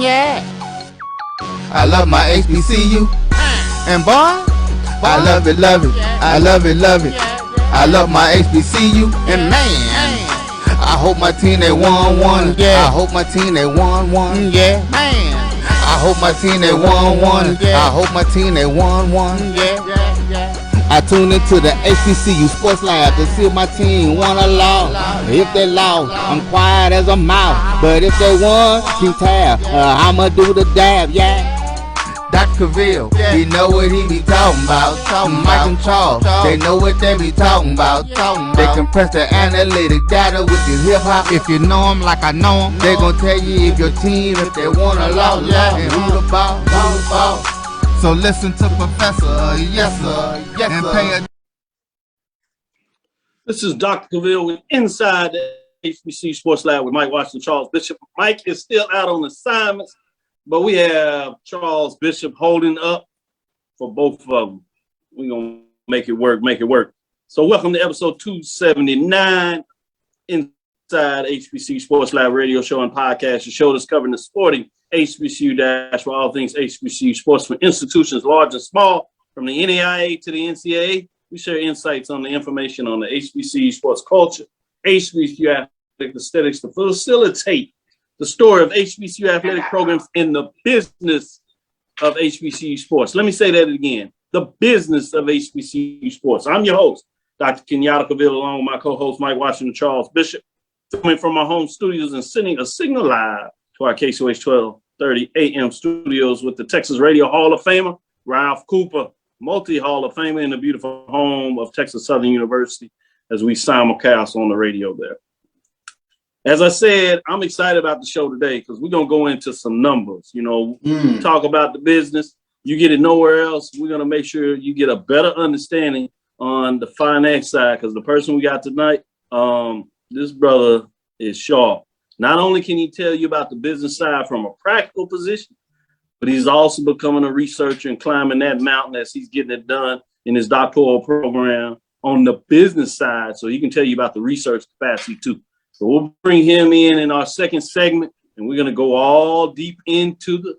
yeah. I love my HBCU. And boy, I love it, love it. I love it, love it. I love my HBCU. And man, I hope my team they won. Yeah. I hope my team they won. Yeah. Man, I hope my team they won. I hope my team they won. Yeah. I tune into the HBCU Sports Lab to see if my team won or lost. If they lost, I'm quiet as a mouse. But if they won, keep tab. I'ma do the dab, yeah. Dr. Cavil, he know what he be talking about. Mike and Charles, they know what they be talking about. They compress the analytic data with the hip hop. If you know them like I know them, they gon' tell you if your team, if they won or lost, and who the ball. So listen to Professor, yes sir, and pay attention. This is Dr. Cavil with Inside the HBCU Sports Lab with Mike Washington, Charles Bishop. Mike is still out on assignments, but we have Charles Bishop holding up for both of them. We're going to make it work. So welcome to episode 279, Inside HBCU Sports Lab radio show and podcast, the show that's covering the sporting HBCU dash for all things HBCU sports for institutions large and small, from the NAIA to the NCAA. We share insights on the information on the HBCU sports culture, HBCU athletic aesthetics to facilitate the story of HBCU athletic programs in the business of HBCU sports. Let me say that again. The business of HBCU sports. I'm your host, Dr. Kenyatta Cavil, along with my co-host, Mike Washington, Charles Bishop, coming from our home studios and sending a signal live to our KCOH 1230 AM studios with the Texas Radio Hall of Famer, Ralph Cooper, multi-Hall of Famer in the beautiful home of Texas Southern University, as we simulcast on the radio there. As I said, I'm excited about the show today because we're going to go into some numbers. Talk about the business. You get it nowhere else. We're going to make sure you get a better understanding on the finance side, because the person we got tonight, this brother is sharp. Not only can he tell you about the business side from a practical position, but he's also becoming a researcher and climbing that mountain as he's getting it done in his doctoral program on the business side, so he can tell you about the research capacity too. So we'll bring him in our second segment, and we're going to go all deep into the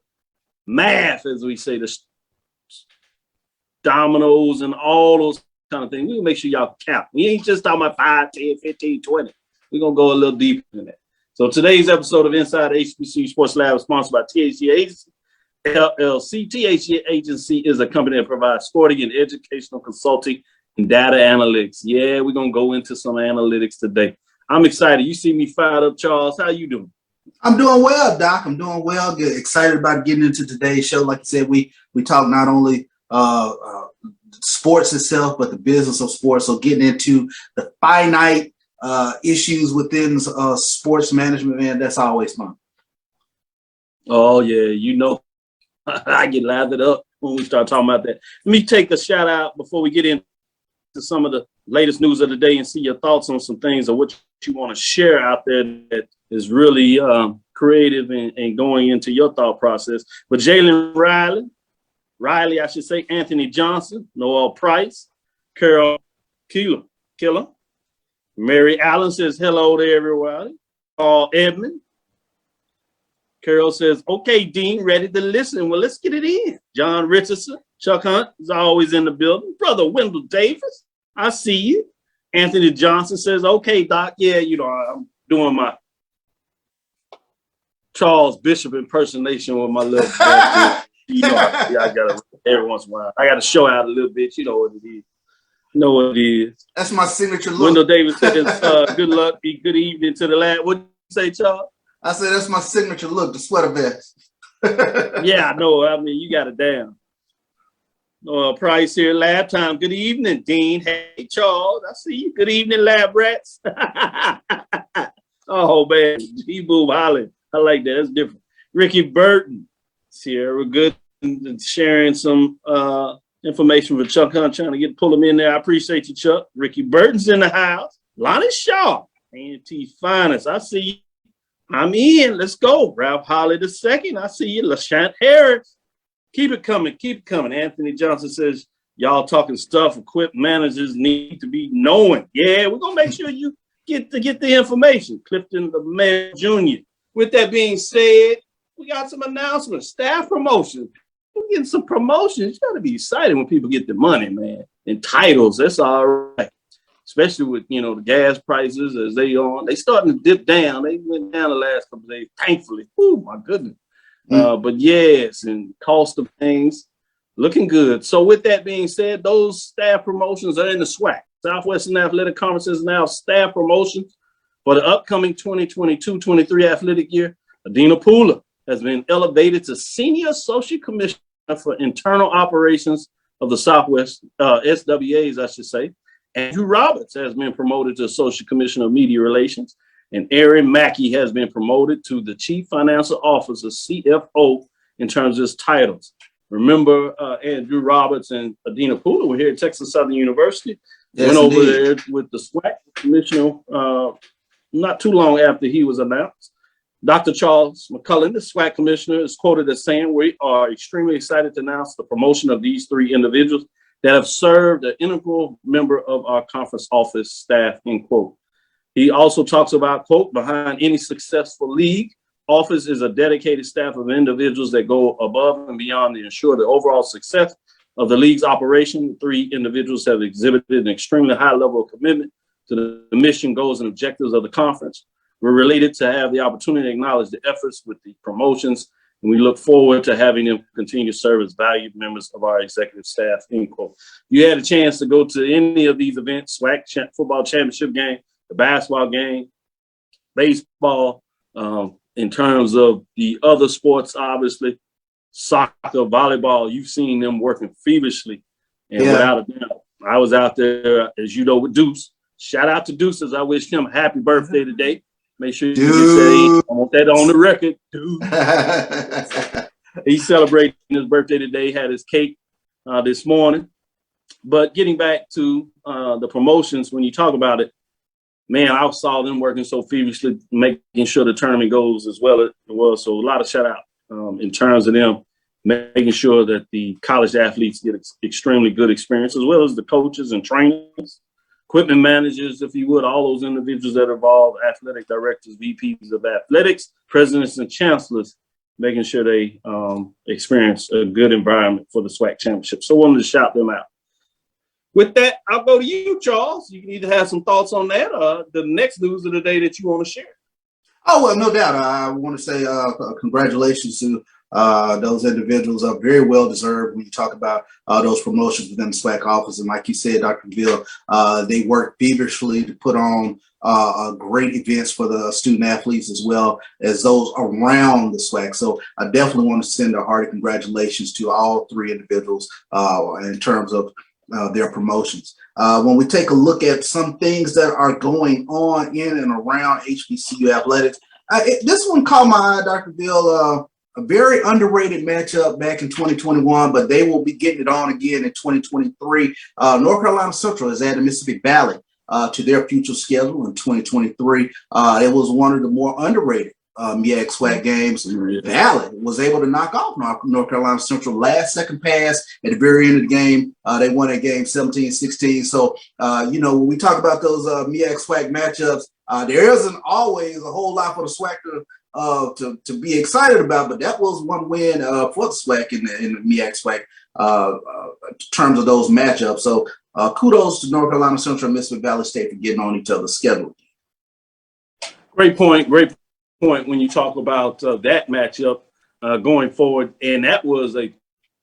math, as we say, the dominoes and all those kind of things. We'll make sure y'all count. We ain't just talking about 5, 10, 15, 20. We're going to go a little deeper than that. So today's episode of Inside HBCU Sports Lab is sponsored by THC Agency, LLC. THC Agency is a company that provides sporting and educational consulting and data analytics. Yeah, we're going to go into some analytics today. I'm excited. You see me fired up, Charles. How you doing? I'm doing well, Doc. I'm doing well. Get excited about getting into today's show. Like you said, we talk not only sports itself, but the business of sports. So getting into the finite issues within sports management, man, that's always fun. Oh, yeah. I get lathered up when we start talking about that. Let me take a shout out before we get into some of the latest news of the day and see your thoughts on some things or what you want to share out there that is really creative and going into your thought process. But Jalen Riley, I should say, Anthony Johnson, Noel Price, Carol Killer, Mary Allen says hello to everybody. Paul Edmond. Carol says, okay, Dean, ready to listen. Well, let's get it in. John Richardson, Chuck Hunt is always in the building. Brother Wendell Davis, I see you. Anthony Johnson says, okay, Doc, yeah, I'm doing my Charles Bishop impersonation with my little I got to, every once in a while, I got to show out a little bit. You know what it is. That's my signature look. Wendell Davis says, good luck, good evening to the lad. What did you say, Charles? I said, that's my signature look, the sweater vest. Yeah, I know. I mean, you got it down. Price here, lab time. Good evening, Dean. Hey, Charles. I see you. Good evening, lab rats. Oh, man. G-Boo Holland. I like that. That's different. Ricky Burton. Sierra Good sharing some information for Chuck Hunt, trying to pull him in there. I appreciate you, Chuck. Ricky Burton's in the house. Lonnie Shaw. A&T Finest. I see you. I'm in. Let's go. Ralph Holly II. I see you. LaShant Harris. Keep it coming. Keep it coming. Anthony Johnson says, y'all talking stuff equipped managers need to be knowing. Yeah, we're going to make sure you get the information. Clifton the Man Jr. With that being said, we got some announcements, staff promotions. We're getting some promotions. You got to be excited when people get the money, man. And titles, that's all right. Especially with, you know, the gas prices as they starting to dip down. They went down the last couple of days, thankfully. Oh, my goodness. But yes, and cost of things looking good. So with that being said, those staff promotions are in the SWAC. Southwestern Athletic Conference is now staff promotions for the upcoming 2022-23 athletic year. Adina Pula has been elevated to Senior Associate Commissioner for Internal Operations of the Southwest, SWAs, I should say. Andrew Roberts has been promoted to Associate Commissioner of Media Relations. And Derrick Magee has been promoted to the Chief Financial Officer, CFO, in terms of his titles. Remember, Andrew Roberts and Adina Pula were here at Texas Southern University. Yes, went over indeed. there with the SWAC commissioner not too long after he was announced. Dr. Charles McCullen, the SWAC commissioner, is quoted as saying, "We are extremely excited to announce the promotion of these three individuals that have served an integral member of our conference office staff," end quote. He also talks about, quote, "Behind any successful league office is a dedicated staff of individuals that go above and beyond to ensure the overall success of the league's operation. The three individuals have exhibited an extremely high level of commitment to the mission, goals, and objectives of the conference. We're related to have the opportunity to acknowledge the efforts with the promotions, and we look forward to having them continue to serve as valued members of our executive staff," end quote. You had a chance to go to any of these events, SWAC football championship game, the basketball game, baseball, in terms of the other sports, obviously, soccer, volleyball, you've seen them working feverishly. And without a doubt, I was out there, as you know, with Deuce. Shout out to Deuce, as I wish him happy birthday today. Make sure you say, I want that on the record, Deuce. He's celebrating his birthday today, had his cake this morning. But getting back to the promotions, when you talk about it, man, I saw them working so feverishly, making sure the tournament goes as well as it was. So a lot of shout out in terms of them making sure that the college athletes get extremely good experience, as well as the coaches and trainers, equipment managers, if you would, all those individuals that are involved, athletic directors, VPs of athletics, presidents and chancellors, making sure they experience a good environment for the SWAC championship. So I wanted to shout them out. With that, I'll go to you, Charles. You can either have some thoughts on that or the next news of the day that you want to share. Oh, well, no doubt. I want to say congratulations to those individuals. Are very well deserved when you talk about those promotions within the SWAC office. And like you said, Dr. Cavil, they work feverishly to put on great events for the student athletes as well as those around the SWAC. So I definitely want to send a hearty congratulations to all three individuals in terms of their promotions. When we take a look at some things that are going on in and around HBCU athletics, this one caught my eye, Dr. Bill. A very underrated matchup back in 2021, but they will be getting it on again in 2023. North Carolina Central has added Mississippi Valley to their future schedule in 2023. It was one of the more underrated MEAC SWAC games. Valley was able to knock off North Carolina Central second pass at the very end of the game. They won that game 17-16. So, when we talk about those MEAC SWAC matchups, there isn't always a whole lot for the SWAC to be excited about, but that was one win for the SWAC in the MEAC SWAC in terms of those matchups. So kudos to North Carolina Central and Mississippi Valley State for getting on each other's schedule. Great point when you talk about that matchup going forward. And that was a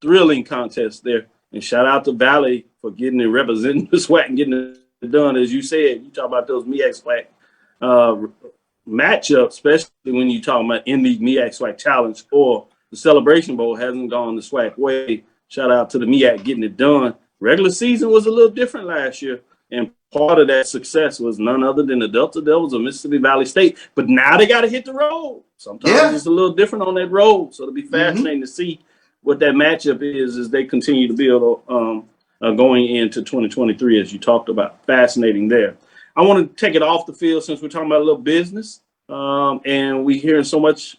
thrilling contest there. And shout out to Valley for getting it, representing the SWAC and getting it done. As you said, you talk about those MEAC SWAC matchup, especially when you talk about in the MEAC SWAC Challenge or the Celebration Bowl hasn't gone the SWAC way. Shout out to the MEAC getting it done. Regular season was a little different last year, and part of that success was none other than the Delta Devils of Mississippi Valley State. But now they got to hit the road. Sometimes it's a little different on that road, so it'll be fascinating to see what that matchup is as they continue to build going into 2023, as you talked about. Fascinating there. I want to take it off the field since we're talking about a little business, and we're hearing so much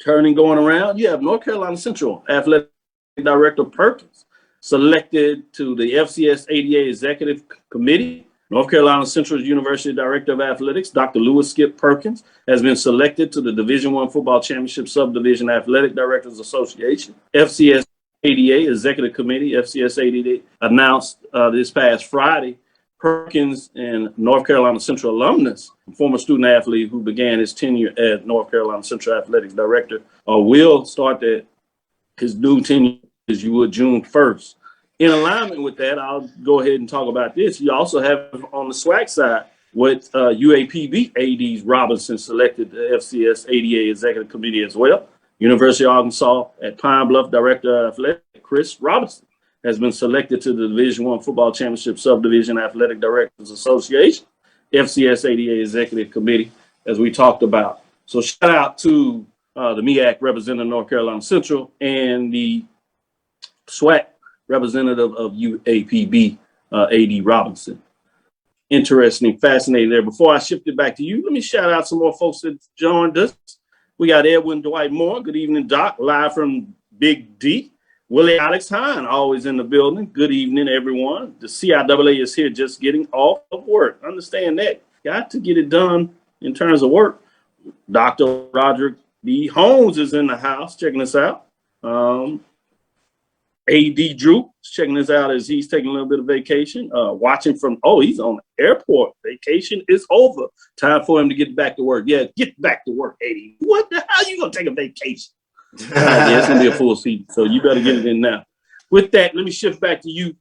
turning going around. You have North Carolina Central Athletic Director Perkins selected to the FCS ADA Executive Committee North Carolina Central University Director of Athletics, Dr. Lewis Skip Perkins, has been selected to the Division I Football Championship Subdivision Athletic Directors Association. FCS ADA Executive Committee, FCS ADA, announced this past Friday, Perkins and North Carolina Central alumnus, former student athlete who began his tenure as North Carolina Central Athletics Director, will start his new tenure as you would June 1st. In alignment with that, I'll go ahead and talk about this. You also have on the SWAC side with UAPB ADs Robinson selected the FCS ADA Executive Committee as well. University of Arkansas at Pine Bluff Director of Athletics, Chris Robinson, has been selected to the Division I Football Championship Subdivision Athletic Directors Association, FCS ADA Executive Committee, as we talked about. So shout out to the MEAC representative of North Carolina Central and the SWAC representative of UAPB, AD Robinson. Interesting, fascinating there. Before I shift it back to you, let me shout out some more folks that joined us. We got Edwin Dwight Moore. Good evening, Doc, live from Big D. Willie Alex Hine, always in the building. Good evening, everyone. The CIAA is here just getting off of work. Understand that. Got to get it done in terms of work. Dr. Roderick B. Holmes is in the house checking us out. A.D. Drew is checking us out as he's taking a little bit of vacation. Watching from, he's on the airport. Vacation is over. Time for him to get back to work. Yeah, get back to work, A.D. What the hell? You going to take a vacation? Yeah, it's going to be a full season, so you better get it in now. With that, let me shift back to you,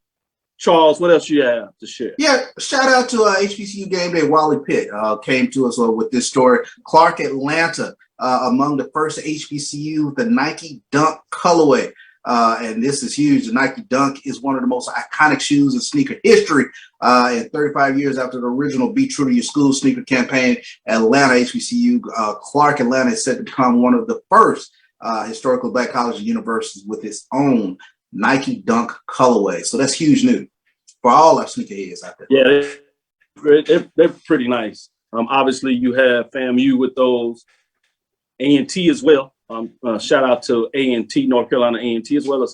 Charles. What else you have to share? Yeah, shout out to HBCU Game Day. Wali Pitt came to us with this story. Clark Atlanta, among the first HBCU, the Nike Dunk colorway. And this is huge. The Nike Dunk is one of the most iconic shoes in sneaker history. And 35 years after the original Be True to Your School sneaker campaign, Atlanta HBCU, Clark Atlanta is set to become one of the first historical Black colleges and universities with its own Nike Dunk colorway. So that's huge news for all our sneakerheads out there. Yeah, they're pretty nice. Obviously, you have FAMU with those, A&T as well. Shout out to A&T, North Carolina A&T, as well as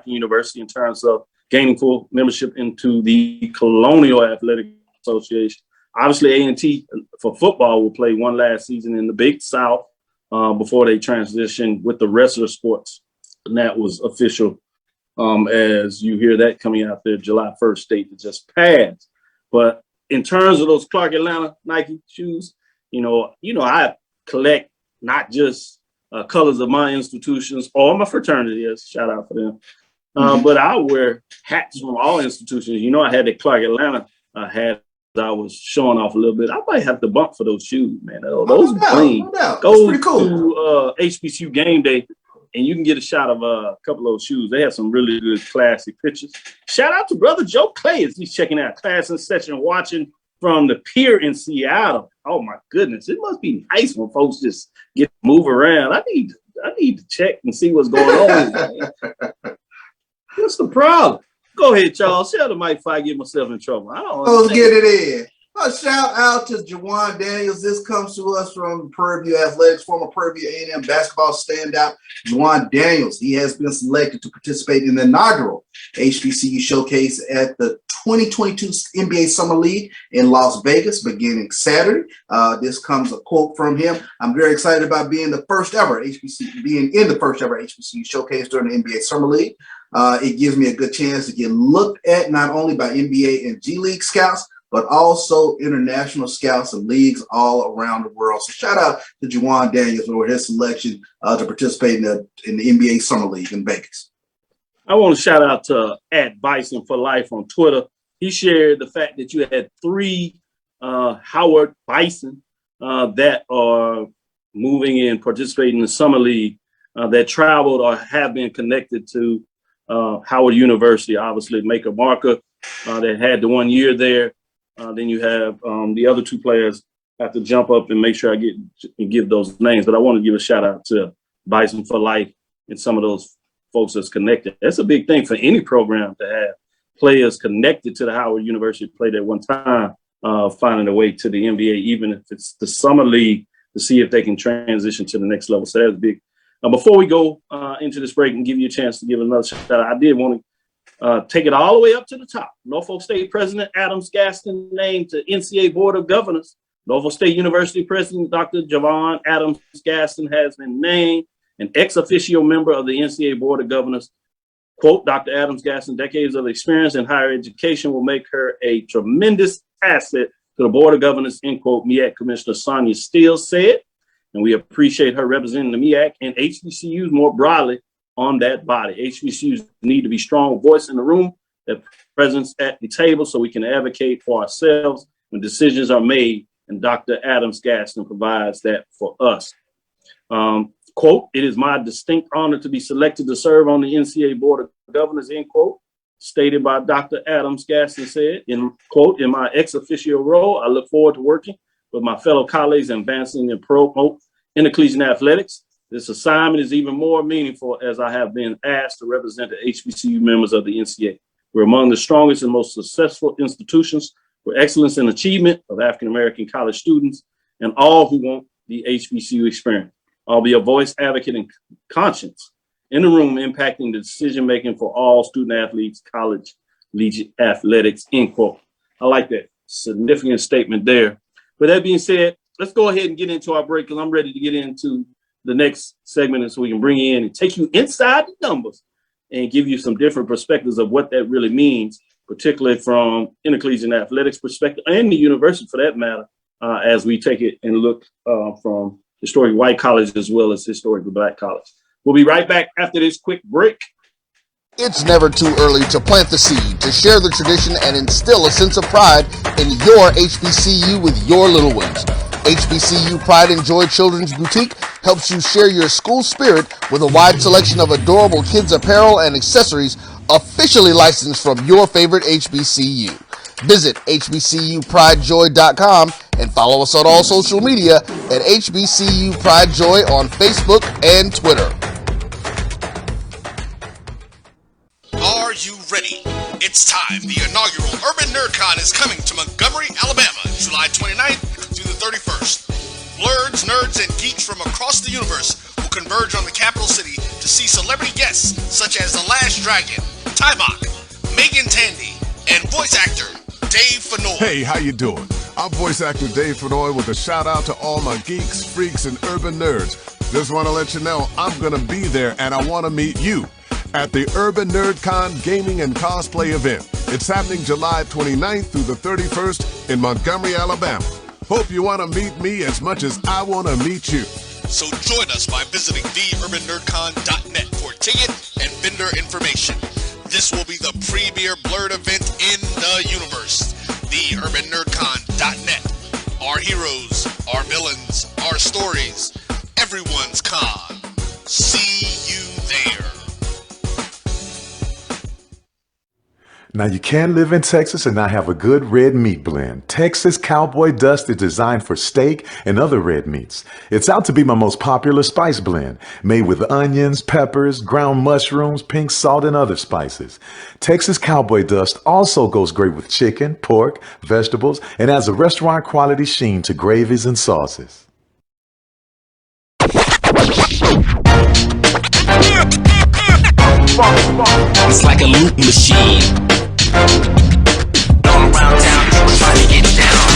University in terms of gaining full membership into the Colonial Athletic Association. Obviously, A&T for football will play one last season in the Big South before they transition with the rest of the sports. And that was official as you hear that coming out there, July 1st date that just passed. But in terms of those Clark Atlanta Nike shoes, I collect not just colors of my institutions or my fraternities, shout out for them. But I wear hats from all institutions. I had that Clark Atlanta hat I was showing off a little bit. I might have to bump for those shoes, man. Those clean. Go pretty cool. To HBCU Game Day, and you can get a shot of a couple of those shoes. They have some really good classic pictures. Shout out to brother Joe Clay as he's checking out class and session, watching from the pier in Seattle. Oh my goodness, it must be nice when folks just get to move around. I need to check and see what's going on. What's the problem? Go ahead, Charles. Share the mic before I get myself in trouble. Let's get it in. A shout out to Jawan Daniels. This comes to us from Prairie View Athletics, former Prairie View A&M basketball standout, Jawan Daniels. He has been selected to participate in the inaugural HBCU showcase at the 2022 NBA Summer League in Las Vegas beginning Saturday. This comes a quote from him. I'm very excited about being in the first ever HBCU showcase during the NBA Summer League. It gives me a good chance to get looked at not only by NBA and G League scouts, but also international scouts and leagues all around the world. So shout out to Jawan Daniels for his selection to participate in the NBA Summer League in Vegas. I want to shout out to @Bison for Life on Twitter. He shared the fact that you had 3 Howard Bison that are moving and participating in the Summer League that traveled or have been connected to Howard University. Obviously, Maker Marker that had the 1 year there. Then you have the other 2 players. I have to jump up and make sure I give those names. But I want to give a shout out to Bison for Life and some of those folks that's connected. That's a big thing for any program to have players connected to the Howard University played at one time, finding a way to the NBA, even if it's the Summer League, to see if they can transition to the next level. So that's big. Before we go into this break and give you a chance to give another shout out, I did want to Take it all the way up to the top. Norfolk State President Adams-Gaston named to NCAA Board of Governors. Norfolk State University President Dr. Javon Adams-Gaston has been named an ex officio member of the NCAA Board of Governors. Quote, Dr. Adams-Gaston, decades of experience in higher education will make her a tremendous asset to the Board of Governors, end quote, MEAC Commissioner Sonia Steele said. And we appreciate her representing the MEAC and HBCUs more broadly on that body. HBCUs need to be strong voice in the room, their presence at the table so we can advocate for ourselves when decisions are made. And Dr. Adams-Gaston provides that for us. Quote, it is my distinct honor to be selected to serve on the NCAA Board of Governors, end quote, stated by Dr. Adams-Gaston said, in quote, in my ex officio role, I look forward to working with my fellow colleagues and advancing and promote intercollegiate athletics. This assignment is even more meaningful as I have been asked to represent the HBCU members of the NCAA. We're among the strongest and most successful institutions for excellence in achievement of African-American college students and all who want the HBCU experience. I'll be a voice, advocate, and conscience in the room impacting the decision-making for all student athletes, college, collegiate athletics, end quote. I like that significant statement there. With that being said, let's go ahead and get into our break because I'm ready to get into the next segment so we can bring you in and take you inside the numbers and give you some different perspectives of what that really means, particularly from intercollegiate athletics perspective and the university for that matter, as we take it and look from historic white college as well as historically black college. We'll be right back after this quick break. It's never too early to plant the seed, to share the tradition, and instill a sense of pride in your HBCU with your little ones. HBCU Pride and Joy Children's Boutique helps you share your school spirit with a wide selection of adorable kids apparel and accessories officially licensed from your favorite HBCU. Visit hbcupridejoy.com and follow us on all social media at HBCU Pride Joy on Facebook and Twitter. Are you ready? It's time. The inaugural Urban Nerdcon is coming to Montgomery, Alabama, July 29th through the 31st. Blurs, nerds, and geeks from across the universe will converge on the capital city to see celebrity guests such as The Last Dragon, Tybok, Megan Tandy, and voice actor Dave Fenoy. Hey, how you doing? I'm voice actor Dave Fenoy with a shout out to all my geeks, freaks, and urban nerds. Just want to let you know I'm going to be there and I want to meet you at the Urban Nerdcon Gaming and Cosplay event. It's happening July 29th through the 31st in Montgomery, Alabama. Hope you want to meet me as much as I want to meet you. So join us by visiting theurbannerdcon.net for ticket and vendor information. This will be the premier blurred event in the universe. Theurbannerdcon.net. Our heroes, our villains, our stories, everyone's con. See you there. Now, you can live in Texas and not have a good red meat blend. Texas Cowboy Dust is designed for steak and other red meats. It's out to be my most popular spice blend, made with onions, peppers, ground mushrooms, pink salt, and other spices. Texas Cowboy Dust also goes great with chicken, pork, vegetables, and adds a restaurant quality sheen to gravies and sauces. It's like a loot machine. All around town, people trying to get down.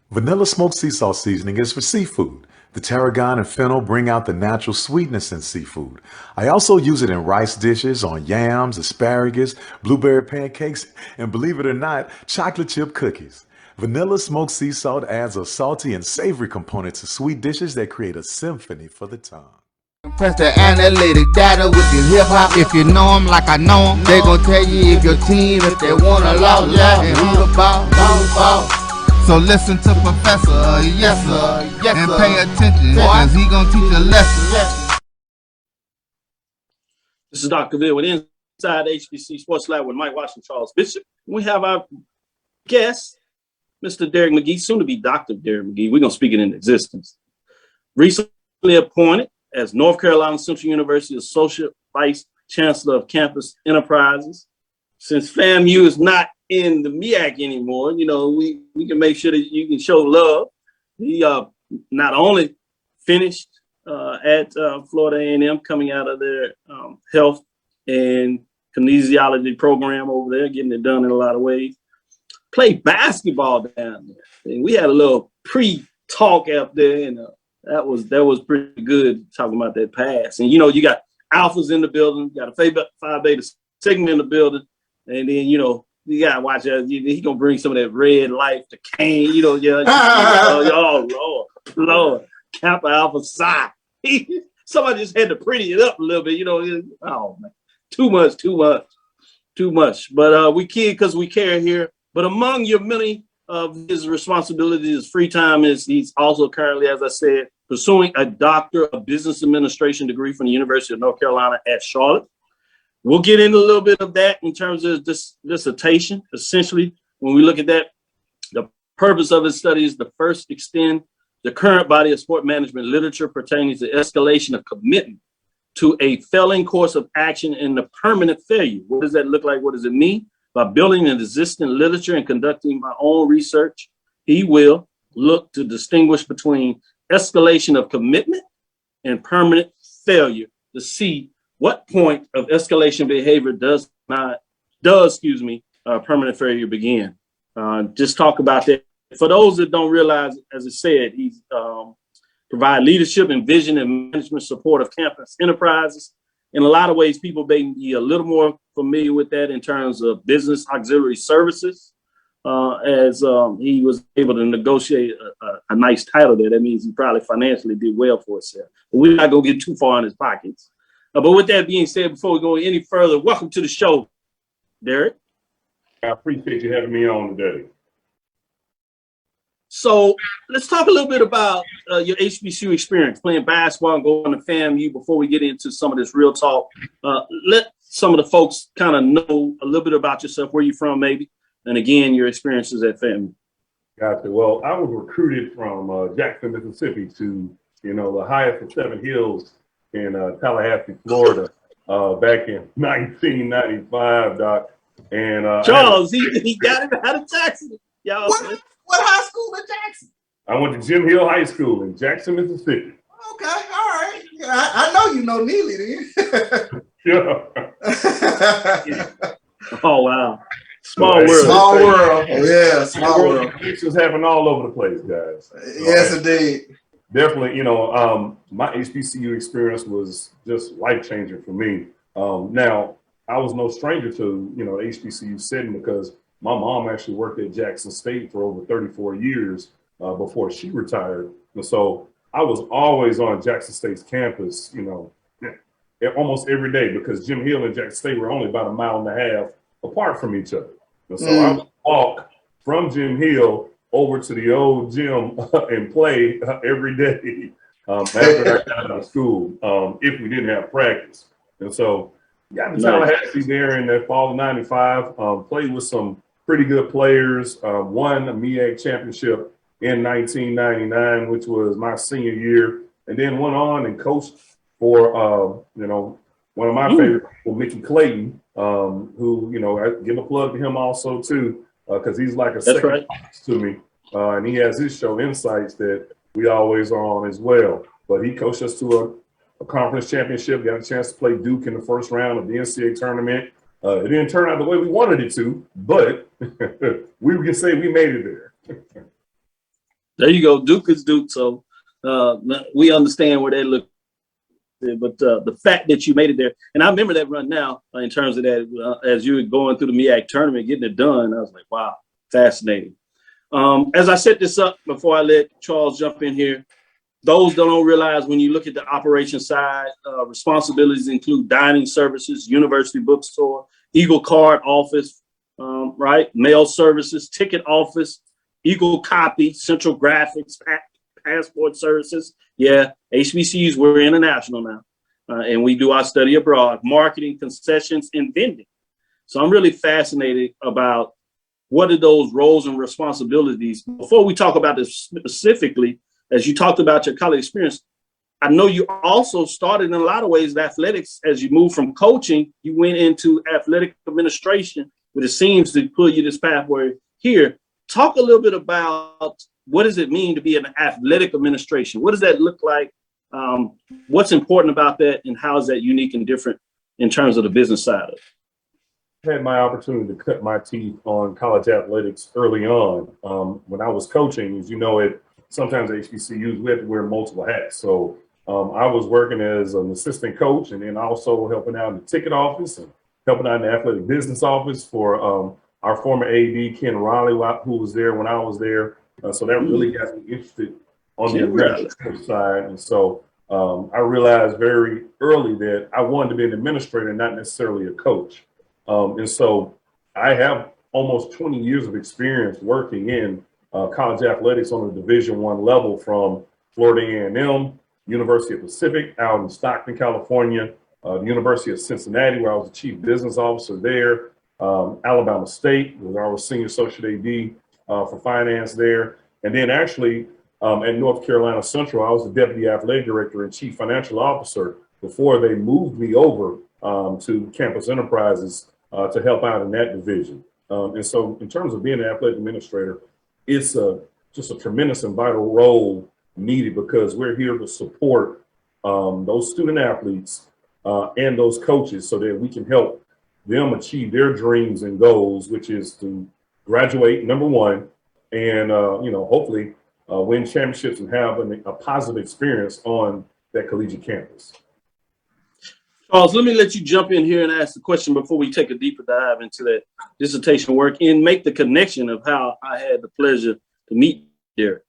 Vanilla smoked sea salt seasoning is for seafood. The tarragon and fennel bring out the natural sweetness in seafood. I also use it in rice dishes, on yams, asparagus, blueberry pancakes, and believe it or not, chocolate chip cookies. Vanilla smoked sea salt adds a salty and savory component to sweet dishes that create a symphony for the tongue. Press the analytic data with your hip hop. If you know them like I know them, they gon' tell you if your team, if they wanna loud, and who the ball. So listen to Professor, yes sir, and pay attention, cause he gon' teach a lesson. This is Dr. Cavil with Inside HBCU Sports Lab with Mike Washington, Charles Bishop. We have our guest, Mr. Derrick Magee, soon to be Dr. Derrick Magee. We're gonna speak it into existence. Recently appointed as North Carolina Central University Associate Vice Chancellor of Campus Enterprises. Since FAMU is not in the MEAC anymore, you know, we can make sure that you can show love. He not only finished at Florida A&M, coming out of their health and kinesiology program over there, getting it done in a lot of ways. Played basketball down there. And we had a little pre-talk out there, and that was pretty good, talking about that pass. And, you got alphas in the building, you got a Phi Beta Sigma in the building, and then, you got to watch that. He going to bring some of that red life to Kane, oh, Lord, Kappa Alpha Psi. Somebody just had to pretty it up a little bit, oh, man, too much. But we kid because we care here. But among your many of his responsibilities, his free time is he's also currently, as I said, pursuing a Doctor of Business Administration degree from the University of North Carolina at Charlotte. We'll get into a little bit of that in terms of this dissertation. Essentially, when we look at that, the purpose of his study is to first extend the current body of sport management literature pertaining to escalation of commitment to a failing course of action and the permanent failure. What does that look like? What does it mean? By building an existing literature and conducting my own research, he will look to distinguish between escalation of commitment and permanent failure to see what point of escalation behavior does permanent failure begin. Just talk about that. For those that don't realize, as I said, he's provide leadership and vision and management support of campus enterprises. In a lot of ways, people may be a little more familiar with that in terms of business auxiliary services, as he was able to negotiate a nice title there. That means he probably financially did well for himself. But we're not going to get too far in his pockets. But with that being said, before we go any further, welcome to the show, Derrick. I appreciate you having me on today. So let's talk a little bit about your HBCU experience, playing basketball and going to FAMU before we get into some of this real talk. Let some of the folks kind of know a little bit about yourself, where you're from maybe, and again, your experiences at FAMU. Gotcha. Well, I was recruited from Jackson, Mississippi to, the highest of 7 hills in Tallahassee, Florida, back in 1995, Doc. And Charles, he got it out of Jackson. Y'all. What high school in Jackson? I went to Jim Hill High School in Jackson, Mississippi. Okay, all right. Yeah, I know you know Neely then. Yeah. Oh, wow. Small world. Small world. Yeah, small world. Connections happen all over the place, guys. Yes, indeed. Definitely, my HBCU experience was just life-changing for me. Now, I was no stranger to, HBCU setting because my mom actually worked at Jackson State for over 34 years before she retired. And so I was always on Jackson State's campus, almost every day because Jim Hill and Jackson State were only about 1.5 miles apart from each other. And so I would walk from Jim Hill over to the old gym and play every day after I got out of school if we didn't have practice. And so got to Tallahassee there in that fall of 95, played with some pretty good players, won a MEAC championship in 1999, which was my senior year, and then went on and coached for, one of my favorite people, Mickey Clayton, who, I give a plug to him also too, because he's like a second to me. And he has his show Insights that we always are on as well. But he coached us to a conference championship, got a chance to play Duke in the first round of the NCAA tournament. It didn't turn out the way we wanted it to, but we can say we made it there. There you go. Duke is Duke. So we understand where they look. But the fact that you made it there, and I remember that run now in terms of that, as you were going through the MEAC tournament, getting it done, I was like, wow, fascinating. As I set this up before I let Charles jump in here, those that don't realize when you look at the operation side, responsibilities include dining services, university bookstore, Eagle Card office, mail services, ticket office, Eagle Copy, Central Graphics, passport services. Yeah, HBCUs, we're international now. And we do our study abroad, marketing, concessions, and vending. So I'm really fascinated about what are those roles and responsibilities. Before we talk about this specifically, as you talked about your college experience, I know you also started in a lot of ways with athletics. As you moved from coaching, you went into athletic administration, but it seems to pull you this pathway here. Talk a little bit about what does it mean to be an athletic administration? What does that look like? What's important about that, and how is that unique and different in terms of the business side of it? I had my opportunity to cut my teeth on college athletics early on. When I was coaching, as you know, sometimes at HBCUs, we have to wear multiple hats. So I was working as an assistant coach, and then also helping out in the ticket office and helping out in the athletic business office for our former AD, Ken Riley, who was there when I was there. So that really got me interested on the administrative side. And so I realized very early that I wanted to be an administrator, not necessarily a coach. And so I have almost 20 years of experience working in college athletics on a Division I level, from Florida A&M, University of Pacific out in Stockton, California, the University of Cincinnati, where I was the chief business officer there, Alabama State, where I was senior associate AD for finance there. And then actually at North Carolina Central, I was the deputy athletic director and chief financial officer before they moved me over to Campus Enterprises to help out in that division. And so in terms of being an athletic administrator, it's just a tremendous and vital role needed, because we're here to support those student athletes and those coaches so that we can help them achieve their dreams and goals, which is to graduate, number one, and hopefully win championships and have a positive experience on that collegiate campus. Charles, let me let you jump in here and ask the question before we take a deeper dive into that dissertation work and make the connection of how I had the pleasure to meet Derrick.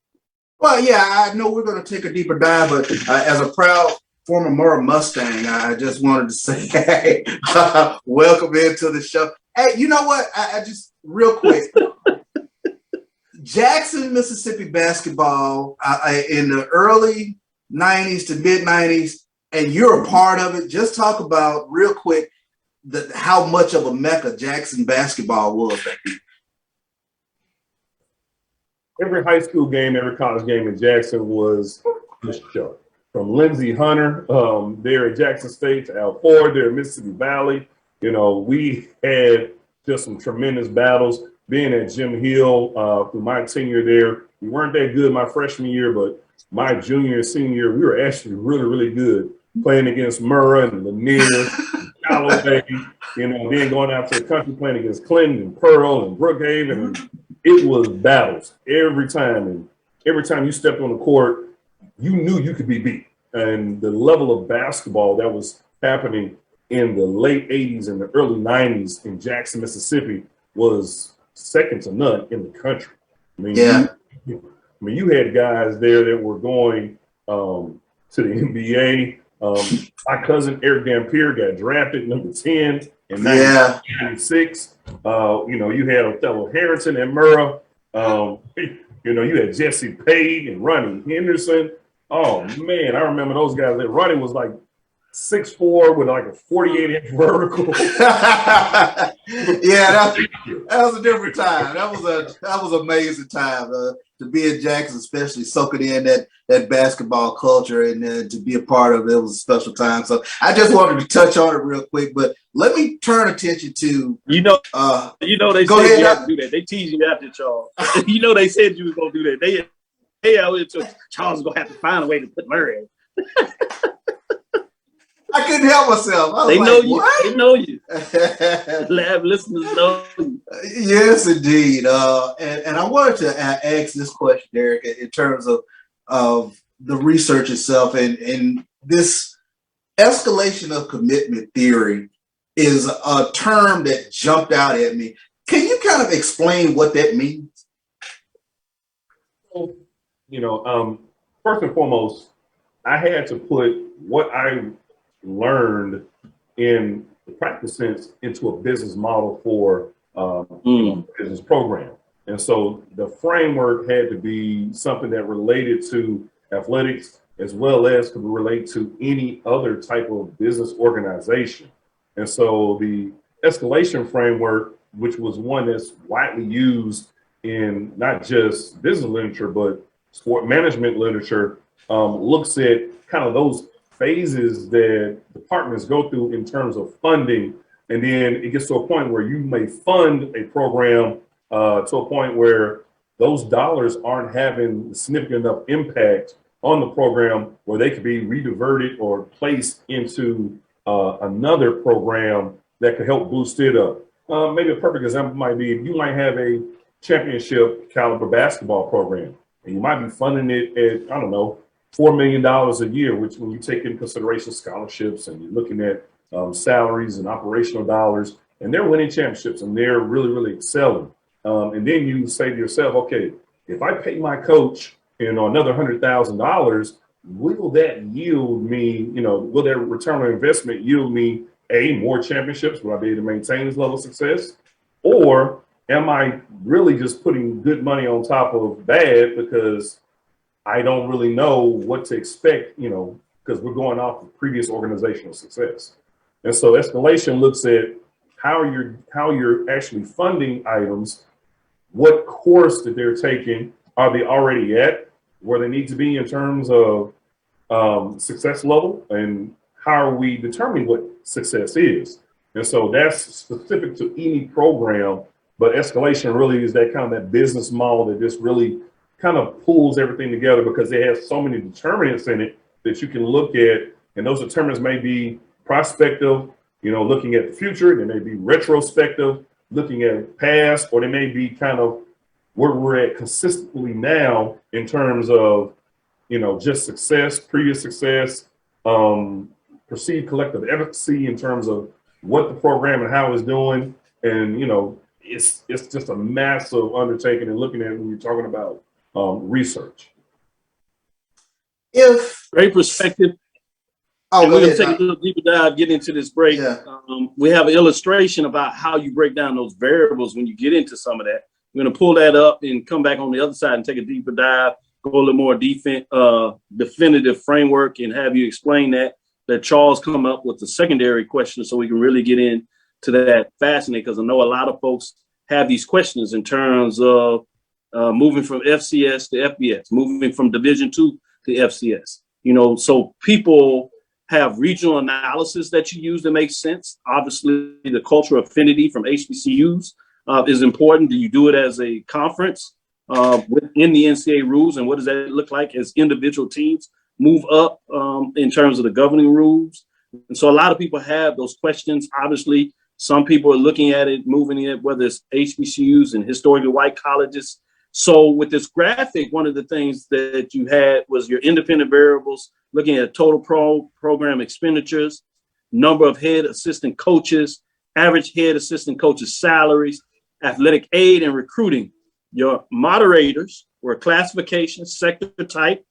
Well, yeah, I know we're going to take a deeper dive, but as a proud former Murrah Mustang, I just wanted to say, hey, welcome into the show. Hey, you know what? I just real quick, Jackson, Mississippi basketball in the early 90s to mid 90s, and you're a part of it. Just talk about real quick how much of a mecca Jackson basketball was back then. Every high school game, every college game in Jackson was the show. From Lindsey Hunter there at Jackson State to Al Ford there at Mississippi Valley. We had just some tremendous battles. Being at Jim Hill through my tenure there, we weren't that good my freshman year, but my junior and senior year, we were actually really, really good, playing against Murrah and Lanier, and Callaway, then going out to the country playing against Clinton and Pearl and Brookhaven. It was battles every time. And every time you stepped on the court, you knew you could be beat. And the level of basketball that was happening in the late 80s and the early 90s in Jackson, Mississippi was second to none in the country. You had guys there that were going to the NBA. My cousin Eric Dampier got drafted number 10 in 1996. You had Othello Harrington and Murrah. You had Jesse Page and Ronnie Henderson. Oh man, I remember those guys. Ronnie was like 6'4" with like a 48-inch vertical. Yeah, that was a different time. That was an amazing time to be in Jackson, especially soaking in that basketball culture, and then to be a part of it. It was a special time. So I just wanted to touch on it real quick, but let me turn attention to they said you have to do that. They teased you after, Charles. They said you was gonna do that. Charles is gonna have to find a way to put Murray. I couldn't help myself. They know you. They know you. Lab listeners know you. Yes, indeed. And I wanted to ask this question, Derrick, in terms of the research itself, and this escalation of commitment theory is a term that jumped out at me. Can you kind of explain what that means? First and foremost, I had to put what I learned in the practice sense into a business model for business program. And so the framework had to be something that related to athletics as well as could relate to any other type of business organization. And so the escalation framework, which was one that's widely used in not just business literature, but sport management literature, looks at kind of those phases that departments go through in terms of funding. And then it gets to a point where you may fund a program to a point where those dollars aren't having significant enough impact on the program where they could be rediverted or placed into another program that could help boost it up. Maybe a perfect example might be you might have a championship caliber basketball program, and you might be funding it at, I don't know, $4 million a year, which when you take into consideration scholarships and you're looking at salaries and operational dollars, and they're winning championships and they're really, really excelling. And then you say to yourself, okay, if I pay my coach, another $100,000, will that yield me, will that return on investment yield me more championships? Will I be able to maintain this level of success? Or am I really just putting good money on top of bad because I don't really know what to expect, because we're going off of previous organizational success. And so escalation looks at how you're actually funding items, what course that they're taking, are they already at where they need to be in terms of success level, and how are we determining what success is? And so that's specific to any program, but escalation really is that business model that just really kind of pulls everything together, because it has so many determinants in it that you can look at, and those determinants may be prospective, looking at the future, they may be retrospective, looking at past, or they may be kind of where we're at consistently now in terms of, just success, previous success, perceived collective efficacy in terms of what the program and how it's doing. And, it's just a massive undertaking, and looking at when you're talking about research. Great perspective. Oh, we're going to take a little deeper dive, get into this break. Yeah. We have an illustration about how you break down those variables when you get into some of that. We're going to pull that up and come back on the other side and take a deeper dive, go a little more definitive framework, and have you explain that. Let Charles come up with the secondary question so we can really get into that fascinating, because I know a lot of folks have these questions in terms of moving from FCS to FBS, moving from Division II to FCS. So people have regional analysis that you use that makes sense. Obviously, the cultural affinity from HBCUs is important. Do you do it as a conference within the NCAA rules, and what does that look like as individual teams move up in terms of the governing rules? And so a lot of people have those questions. Obviously, some people are looking at it, moving it, whether it's HBCUs and historically white colleges. So with this graphic, one of the things that you had was your independent variables, looking at total program expenditures, number of head assistant coaches, average head assistant coaches' salaries, athletic aid and recruiting. Your moderators were classification, sector type.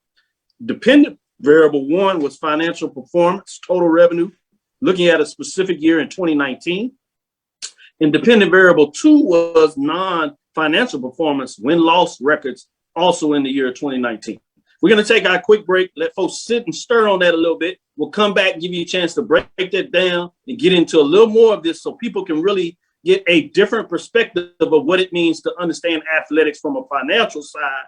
Dependent variable 1 was financial performance, total revenue, looking at a specific year in 2019. Independent variable 2 was non-financial performance, win-loss records, also in the year of 2019. We're going to take our quick break, let folks sit and stir on that a little bit. We'll come back and give you a chance to break that down and get into a little more of this so people can really get a different perspective of what it means to understand athletics from a financial side.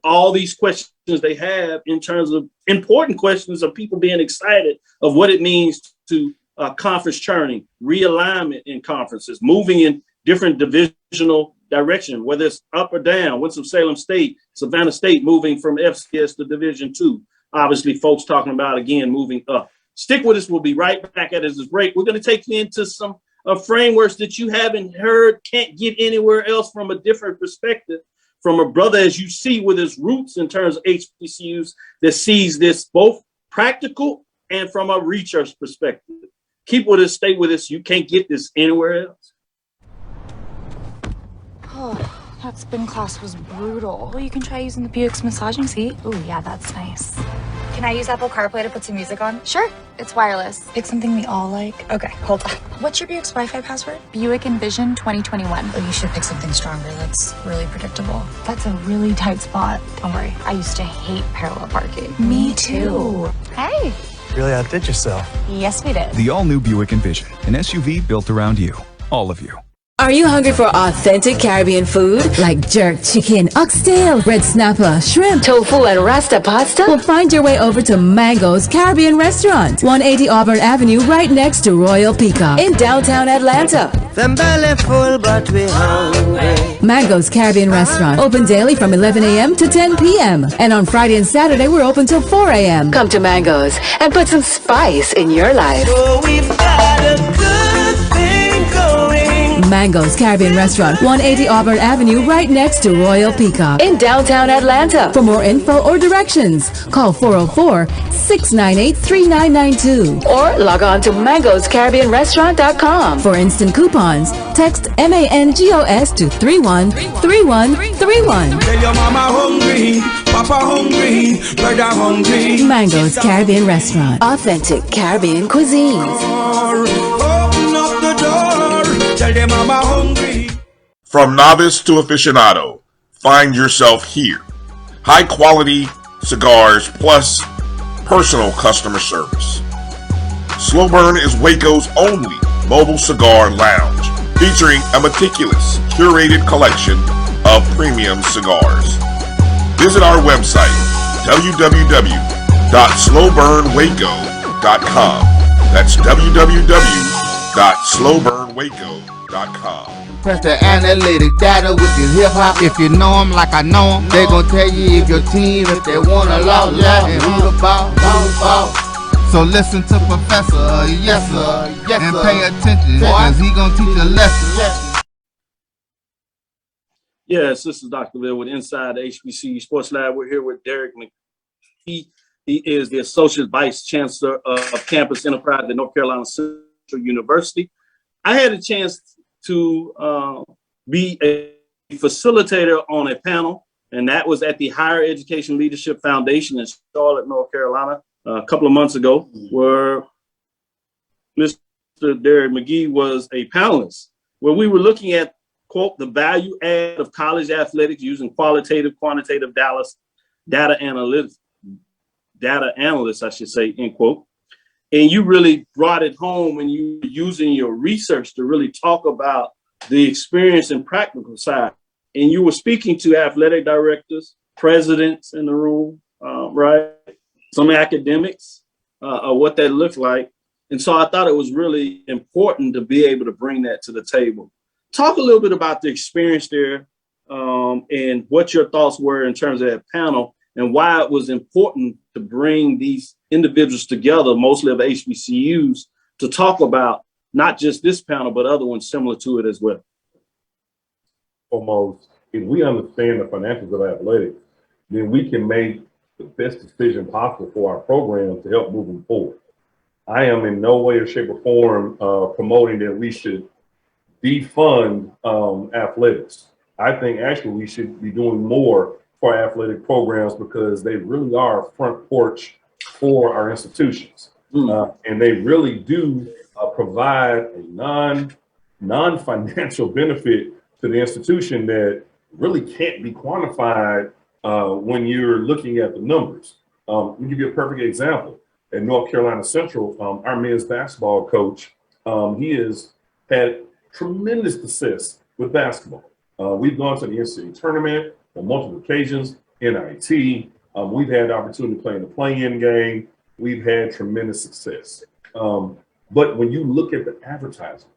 All these questions they have in terms of important questions of people being excited of what it means to conference churning, realignment in conferences, moving in different divisional direction, whether it's up or down. Winston-Salem State, Savannah State moving from FCS to Division II. Obviously, folks talking about, again, moving up. Stick with us. We'll be right back at this break. We're going to take you into some frameworks that you haven't heard, can't get anywhere else from a different perspective, from a brother, as you see, with his roots in terms of HBCUs, that sees this both practical and from a research perspective. Keep with us, stay with us. You can't get this anywhere else. Oh, that spin class was brutal. Well, you can try using the Buick's massaging seat. Oh, yeah, that's nice. Can I use Apple CarPlay to put some music on? Sure, it's wireless. Pick something we all like. Okay, hold on. What's your Buick's Wi-Fi password? Buick Envision 2021. Oh, you should pick something stronger. That's really predictable. That's a really tight spot. Don't worry, I used to hate parallel parking. Me too. Hey. Really outdid yourself. Yes, we did. The all-new Buick Envision, an SUV built around you, all of you. Are you hungry for authentic Caribbean food like jerk chicken, oxtail, red snapper, shrimp, tofu, and rasta pasta? Well, find your way over to Mango's Caribbean Restaurant, 180 Auburn Avenue, right next to Royal Peacock in downtown Atlanta. Them belly full, but we hungry. Mango's Caribbean Restaurant, open daily from 11 a.m. to 10 p.m. And on Friday and Saturday, we're open till 4 a.m. Come to Mango's and put some spice in your life. So we've got a good thing going. Mango's Caribbean Restaurant, 180 Auburn Avenue, right next to Royal Peacock in downtown Atlanta. For more info or directions, call 404-698-3992 or log on to mangoscaribbeanrestaurant.com. For instant coupons, text MANGOS to 313131. Tell your mama hungry, papa hungry, brother hungry. Mango's Caribbean Restaurant, authentic Caribbean cuisines. Open up the door, tell them mama hungry. From novice to aficionado, find yourself here. High quality cigars plus personal customer service. Slow Burn is Waco's only mobile cigar lounge, featuring a meticulous, curated collection of premium cigars. Visit our website, www.slowburnwaco.com. That's www.slowburnwaco.com. Press the analytic data with your hip hop. If you know them like I know them, they gon' tell you if your team, if they wanna law, and who the ball. So listen to Professor, yes sir, and pay attention, cause he gon' teach a lesson. Yes, this is Dr. Bill with Inside the HBCU Sports Lab. We're here with Derrick Magee. He is the Associate Vice Chancellor of Campus Enterprise at North Carolina Central University. I had a chance to be a facilitator on a panel, and that was at the Higher Education Leadership Foundation in Charlotte, North Carolina, a couple of months ago, where Mr. Derrick Magee was a panelist, where we were looking at, quote, the value add of college athletics using qualitative, quantitative data analysts, I should say, end quote. And you really brought it home when you were using your research to really talk about the experience and practical side. And you were speaking to athletic directors, presidents in the room, right? Some academics, what that looked like. And so I thought it was really important to be able to bring that to the table. Talk a little bit about the experience there and what your thoughts were in terms of that panel and why it was important to bring these individuals together, mostly of HBCUs, to talk about not just this panel, but other ones similar to it as well. Almost, if we understand the financials of athletics, then we can make the best decision possible for our program to help move them forward. I am in no way or shape or form promoting that we should defund athletics. I think actually we should be doing more for athletic programs because they really are a front porch for our institutions. And they really do provide a non-financial benefit to the institution that really can't be quantified when you're looking at the numbers. Let me give you a perfect example. At North Carolina Central, our men's basketball coach, he has had tremendous success with basketball. We've gone to the NCAA tournament on multiple occasions, NIT. We've had the opportunity to play in the play-in game. We've had tremendous success. But when you look at the advertising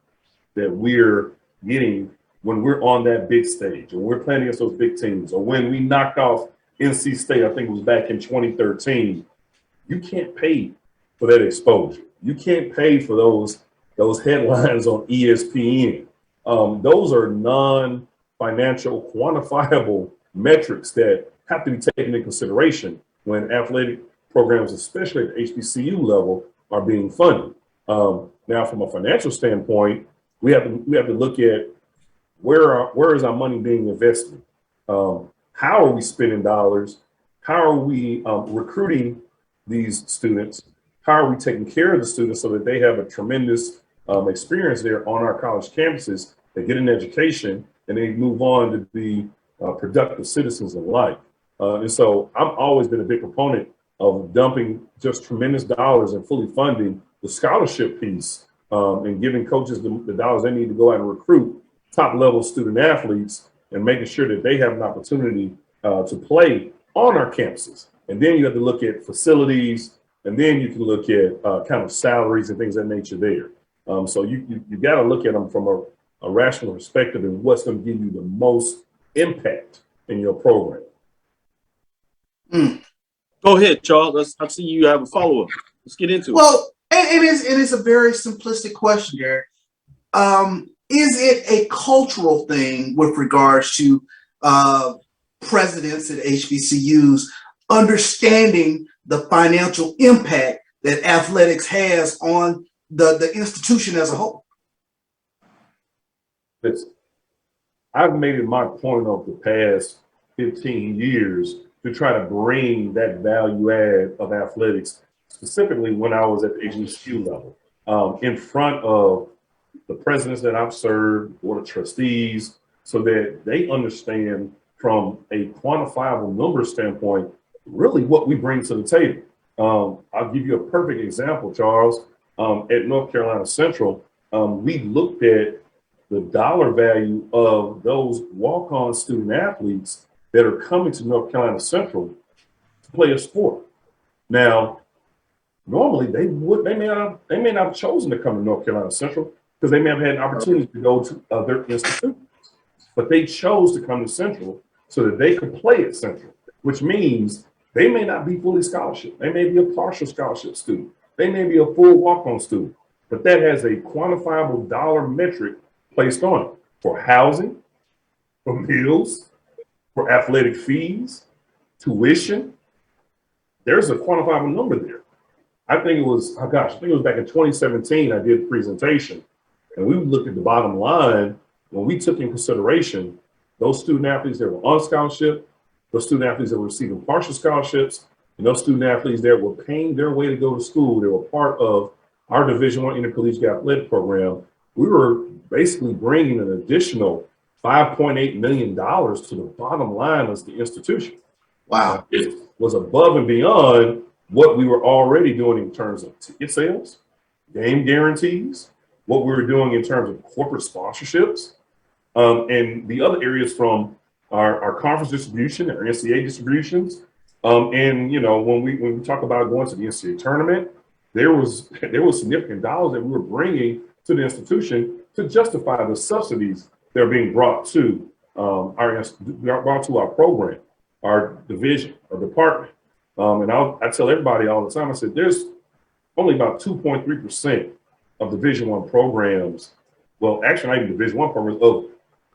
that we're getting when we're on that big stage, or we're playing against those big teams, or when we knocked off NC State, I think it was back in 2013, you can't pay for that exposure. You can't pay for those headlines on ESPN. Those are non-financial, quantifiable metrics that have to be taken into consideration when athletic programs, especially at the HBCU level, are being funded. Now, from a financial standpoint, we have to look at where is our money being invested? How are we spending dollars? How are we recruiting these students? How are we taking care of the students so that they have a tremendous experience there on our college campuses? They get an education and they move on to be productive citizens in life. And so I've always been a big proponent of dumping just tremendous dollars and fully funding the scholarship piece and giving coaches the dollars they need to go out and recruit top level student athletes and making sure that they have an opportunity to play on our campuses. And then you have to look at facilities, and then you can look at kind of salaries and things of that nature there. So you got to look at them from a rational perspective in what's going to give you the most impact in your program. Go ahead, Charles. I see you have a follow-up. Let's get into it. Well, it is a very simplistic question, Derrick. Is it a cultural thing with regards to presidents at HBCUs understanding the financial impact that athletics has on the institution as a whole? Listen, I've made it my point over the past 15 years to try to bring that value add of athletics, specifically when I was at the HBCU level, in front of the presidents that I've served, board of trustees, so that they understand from a quantifiable number standpoint, really what we bring to the table. I'll give you a perfect example, Charles. At North Carolina Central, we looked at the dollar value of those walk-on student athletes that are coming to North Carolina Central to play a sport. Now, normally they may not have chosen to come to North Carolina Central because they may have had an opportunity to go to other institutions, but they chose to come to Central so that they could play at Central, which means they may not be fully scholarship. They may be a partial scholarship student. They may be a full walk-on student, but that has a quantifiable dollar metric placed on it for housing, for meals, for athletic fees, tuition. There's a quantifiable number there. I think it was, I think it was back in 2017, I did a presentation, and we looked at the bottom line when we took in consideration those student athletes that were on scholarship, those student athletes that were receiving partial scholarships, and those student athletes that were paying their way to go to school. They were part of our Division I intercollegiate athletic program. We were basically bringing an additional $5.8 million to the bottom line as the institution. Wow. It was above and beyond what we were already doing in terms of ticket sales, game guarantees, what we were doing in terms of corporate sponsorships, and the other areas from our conference distribution, our NCAA distributions. And you know, when we talk about going to the NCAA tournament, there was significant dollars that we were bringing to the institution to justify the subsidies that are being brought to our program, our division, our department. And I tell everybody all the time, I said, there's only about 2.3% of Division I programs, well, actually not even Division I programs, of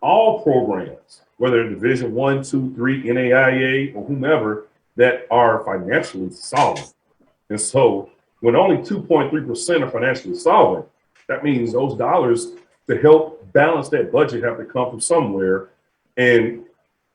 all programs, whether they're Division I, II, III, NAIA, or whomever, that are financially solvent. And so when only 2.3% are financially solvent, that means those dollars to help balance that budget have to come from somewhere. And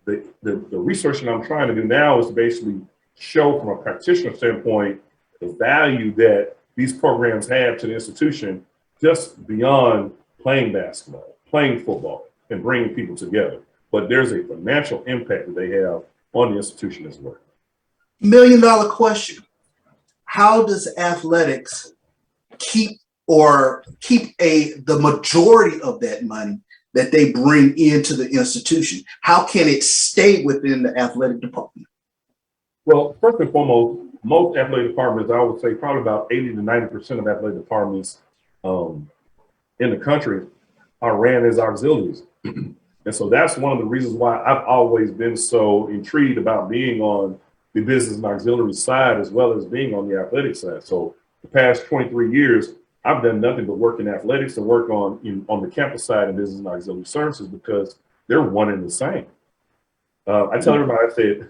the research that I'm trying to do now is to basically show from a practitioner standpoint the value that these programs have to the institution just beyond playing basketball, playing football, and bringing people together. But there's a financial impact that they have on the institution as well. $1 million question. How does athletics keep the majority of that money that they bring into the institution? How can it stay within the athletic department? Well, first and foremost, most athletic departments, I would say probably about 80 to 90% of athletic departments in the country are ran as auxiliaries. And so that's one of the reasons why I've always been so intrigued about being on the business and auxiliary side as well as being on the athletic side. So the past 23 years, I've done nothing but work in athletics and work on the campus side of business and auxiliary services because they're one and the same. I tell everybody, I said,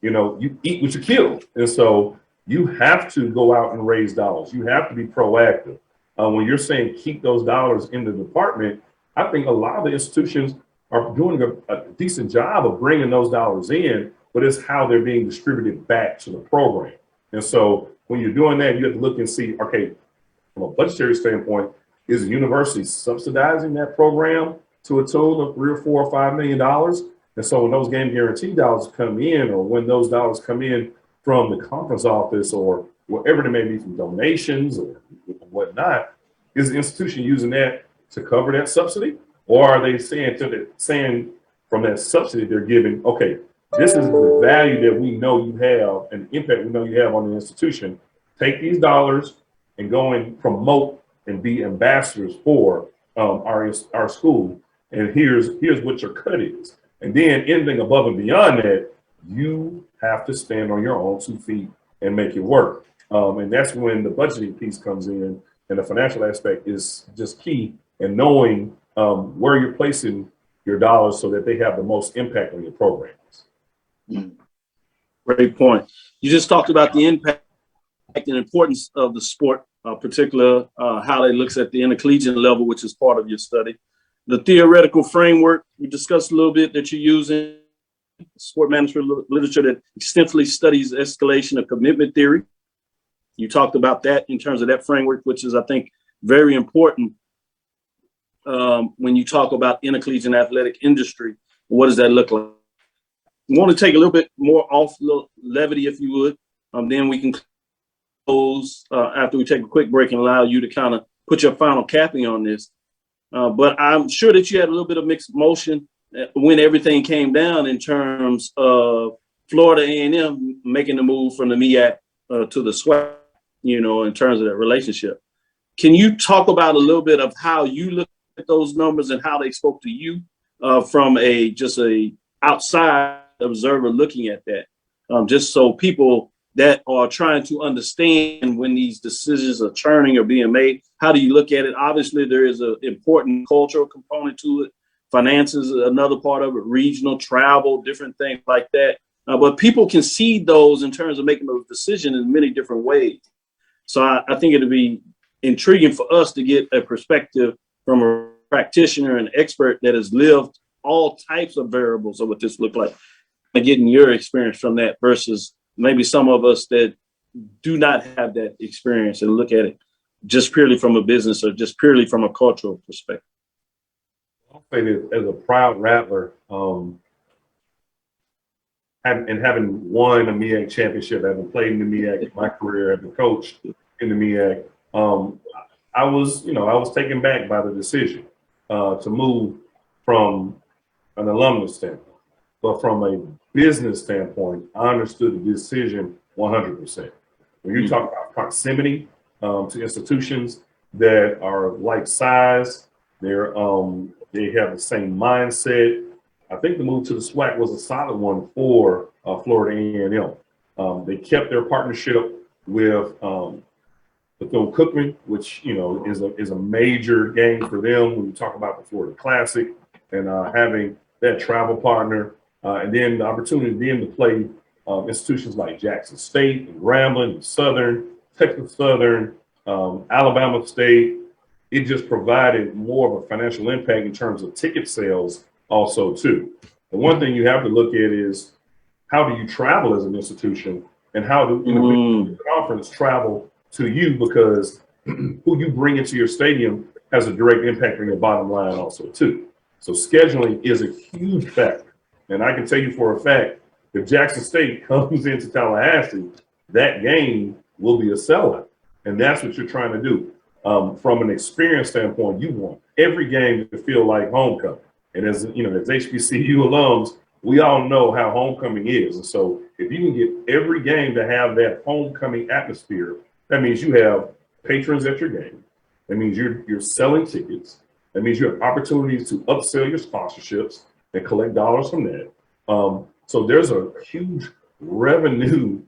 you know, you eat what you kill. And so you have to go out and raise dollars. You have to be proactive. When you're saying keep those dollars in the department, I think a lot of the institutions are doing a decent job of bringing those dollars in, but it's how they're being distributed back to the program. And so when you're doing that, you have to look and see, okay, from a budgetary standpoint, is the university subsidizing that program to a total of $3 or $4 or $5 million? And so when those game guarantee dollars come in, or when those dollars come in from the conference office or wherever they may be from donations or whatnot, is the institution using that to cover that subsidy? Or are they saying from that subsidy they're giving, okay, this is the value that we know you have and the impact we know you have on the institution. Take these dollars and go and promote and be ambassadors for our school, and here's what your cut is. And then anything above and beyond that, you have to stand on your own 2 feet and make it work. And that's when the budgeting piece comes in, and the financial aspect is just key, and knowing where you're placing your dollars so that they have the most impact on your programs. Great point. You just talked about the impact and importance of the sport, particular how it looks at the intercollegiate level, which is part of your study. The theoretical framework we discussed a little bit that you're using, sport management literature that extensively studies escalation of commitment theory. You talked about that in terms of that framework, which is, I think, very important when you talk about intercollegiate athletic industry. What does that look like? I want to take a little bit more off levity, if you would. Then we can close after we take a quick break and allow you to kind of put your final capping on this. But I'm sure that you had a little bit of mixed motion when everything came down in terms of Florida A&M making the move from the MEAC to the SWAC, in terms of that relationship. Can you talk about a little bit of how you look at those numbers and how they spoke to you from just a outside observer looking at that, just so people that are trying to understand when these decisions are churning or being made, how do you look at it? Obviously, there is an important cultural component to it. Finances is another part of it, regional travel, different things like that. But people can see those in terms of making those decisions in many different ways. So I think it'll be intriguing for us to get a perspective from a practitioner and expert that has lived all types of variables of what this looked like, and getting your experience from that versus maybe some of us that do not have that experience and look at it just purely from a business or just purely from a cultural perspective. I'll say this as a proud Rattler, having won a MEAC championship, having played in the MEAC in my career, having coached in the MEAC, I was taken back by the decision to move from an alumnus standpoint. But from a business standpoint, I understood the decision 100%. When you talk about proximity to institutions that are like size, they have the same mindset. I think the move to the SWAC was a solid one for Florida A&M. They kept their partnership with Bethune-Cookman, which is a major game for them when you talk about the Florida Classic, and having that travel partner. And then the opportunity then to play institutions like Jackson State and Grambling and Southern, Texas Southern, Alabama State. It just provided more of a financial impact in terms of ticket sales also too. The one thing you have to look at is how do you travel as an institution, and how do the conference travel to you, because who you bring into your stadium has a direct impact on your bottom line also too. So scheduling is a huge factor. And I can tell you for a fact, if Jackson State comes into Tallahassee, that game will be a sellout. And that's what you're trying to do. From an experience standpoint, you want every game to feel like homecoming. And as HBCU alums, we all know how homecoming is. And so if you can get every game to have that homecoming atmosphere, that means you have patrons at your game. That means you're selling tickets. That means you have opportunities to upsell your sponsorships and collect dollars from that. So there's a huge revenue,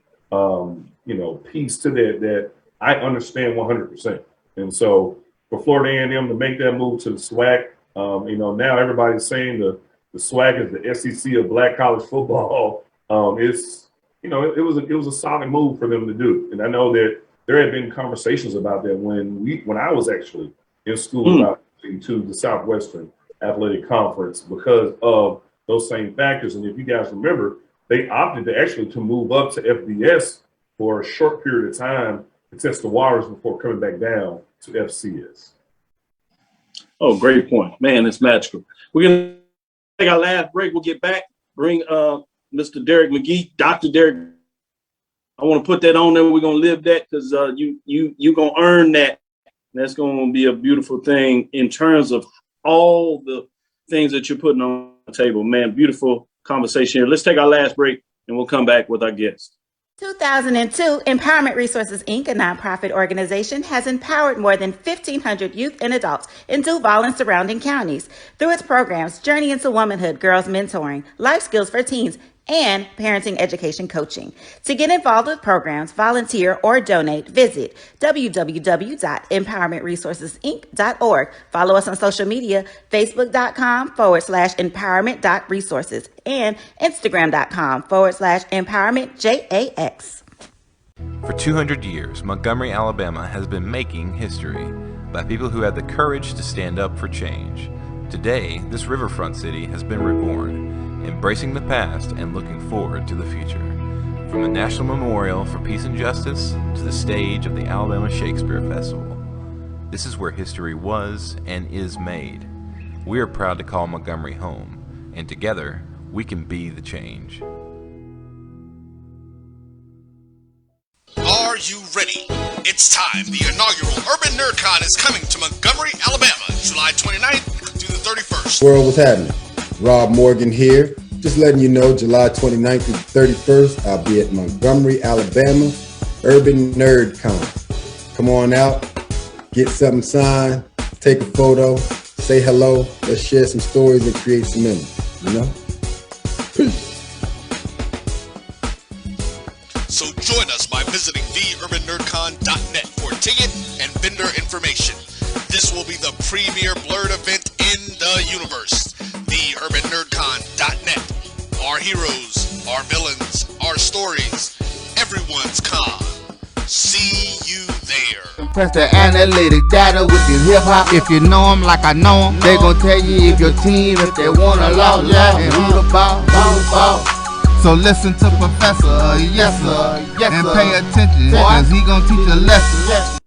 piece to that I understand 100%. And so for Florida A&M to make that move to the SWAC, now everybody's saying the SWAC is the SEC of black college football. It was a solid move for them to do. And I know that there had been conversations about that when I was actually in school about to the Southwestern Athletic Conference because of those same factors. And if you guys remember, they opted to move up to FBS for a short period of time to test the waters before coming back down to FCS. Oh, great point. Man, it's magical. We're going to take our last break. We'll get back, bring Mr. Derrick Magee, Dr. Derrick. I want to put that on there. We're going to live that because you're going to earn that. That's going to be a beautiful thing in terms of all the things that you're putting on the table. Man, beautiful conversation here. Let's take our last break and we'll come back with our guest. 2002, Empowerment Resources, Inc., a nonprofit organization, has empowered more than 1,500 youth and adults in Duval and surrounding counties through its programs Journey into Womanhood, Girls Mentoring, Life Skills for Teens, and Parenting Education Coaching. To get involved with programs, volunteer, or donate, visit www.empowermentresourcesinc.org. Follow us on social media, facebook.com/empowerment.resources and instagram.com/empowermentJAX. For 200 years, Montgomery, Alabama has been making history by people who had the courage to stand up for change. Today, this riverfront city has been reborn, embracing the past and looking forward to the future. From the National Memorial for Peace and Justice to the stage of the Alabama Shakespeare Festival, this is where history was and is made. We are proud to call Montgomery home, and together, we can be the change. Are you ready? It's time. The inaugural Urban Nerdcon is coming to Montgomery, Alabama, July 29th through the 31st. World, what's happening? Rob Morgan here. Just letting you know, July 29th through the 31st, I'll be at Montgomery, Alabama, Urban Nerdcon. Come on out, get something signed, take a photo, say hello, let's share some stories and create some memories, you know? Peace. So join us by visiting theurbannerdcon.net for ticket and vendor information. This will be the premier blurred event in the universe. TheUrbanNerdCon.net. Our heroes, our villains, our stories, everyone's con. See you there. Press the analytic data with your hip hop. If you know them like I know them, they gon' tell you if your team, if they wanna law, and who the ball. So listen to Professor, yes sir, and pay attention, cause he gon' teach a lesson.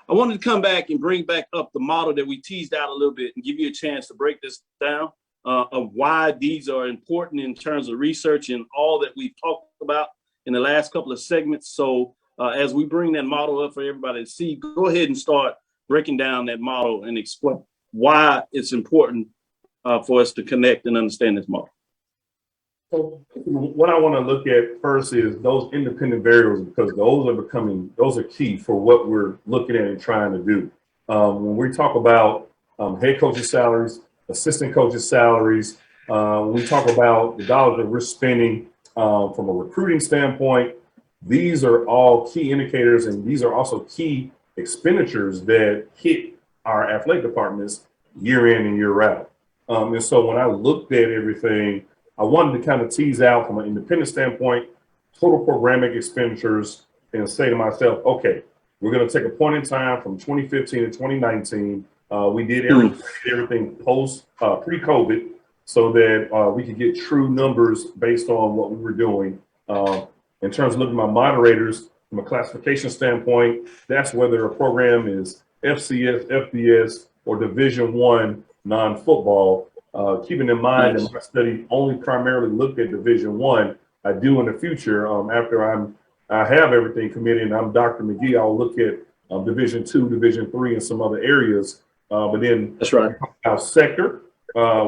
I wanted to come back and bring back up the model that we teased out a little bit and give you a chance to break this down of why these are important in terms of research and all that we've talked about in the last couple of segments. So as we bring that model up for everybody to see, go ahead and start breaking down that model and explain why it's important for us to connect and understand this model. So what I want to look at first is those independent variables, because those are key for what we're looking at and trying to do. When we talk about head coaches' salaries, assistant coaches' salaries, when we talk about the dollars that we're spending from a recruiting standpoint, these are all key indicators, and these are also key expenditures that hit our athletic departments year in and year out. And so when I looked at everything, I wanted to kind of tease out from an independent standpoint, total programming expenditures, and say to myself, okay, we're going to take a point in time from 2015 to 2019. We did everything pre-COVID so that we could get true numbers based on what we were doing. In terms of looking at my moderators, from a classification standpoint, that's whether a program is FCS, FBS, or Division I non-football. Keeping in mind that my study only primarily looked at Division I do in the future, after I have everything committed and I'm Dr. Magee, I'll look at Division II, Division III, and some other areas. But then that's right. Our sector,